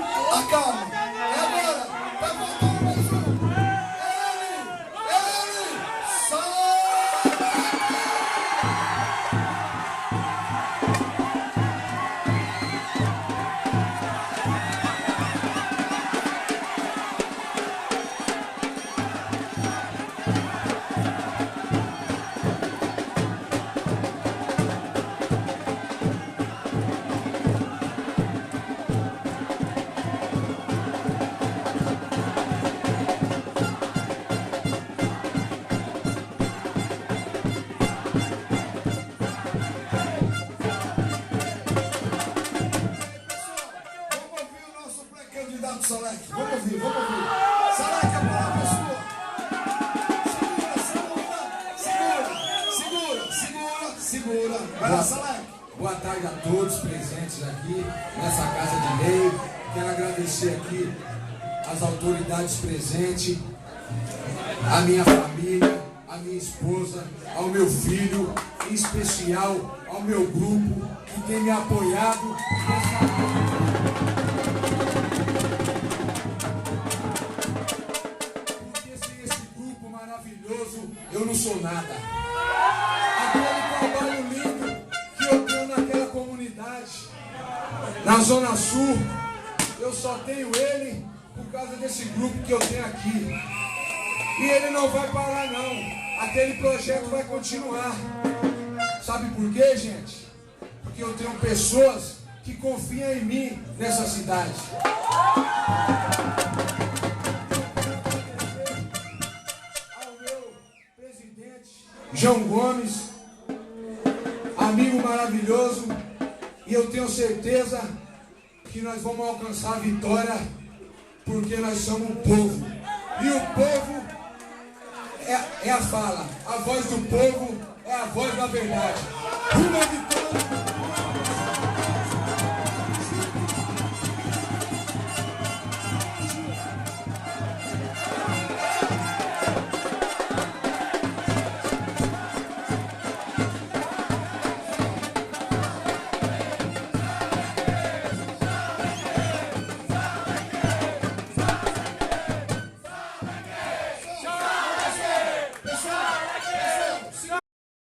Acalma. É agora. Vai faltando mais um. Ele. Candidato Salek, vamos ouvir. Salek, a palavra é sua. Segura. Vai lá, Salek. Boa tarde a todos presentes aqui nessa Casa de Rei. Quero agradecer aqui as autoridades presentes, a minha família, a minha esposa, ao meu filho, em especial ao meu grupo que tem me apoiado porque sem esse grupo maravilhoso eu não sou nada. Aquele trabalho lindo que eu tenho naquela comunidade, na Zona Sul, eu só tenho ele por causa desse grupo que eu tenho aqui. E ele não vai parar não. Aquele projeto vai continuar. Sabe por quê, gente? Porque eu tenho pessoas que confiam em mim nessa cidade. Ao meu presidente João Gomes, amigo maravilhoso, e eu tenho certeza que nós vamos alcançar a vitória, porque nós somos um povo. E o povo é a fala. A voz do povo é a voz da verdade. Uma vitória.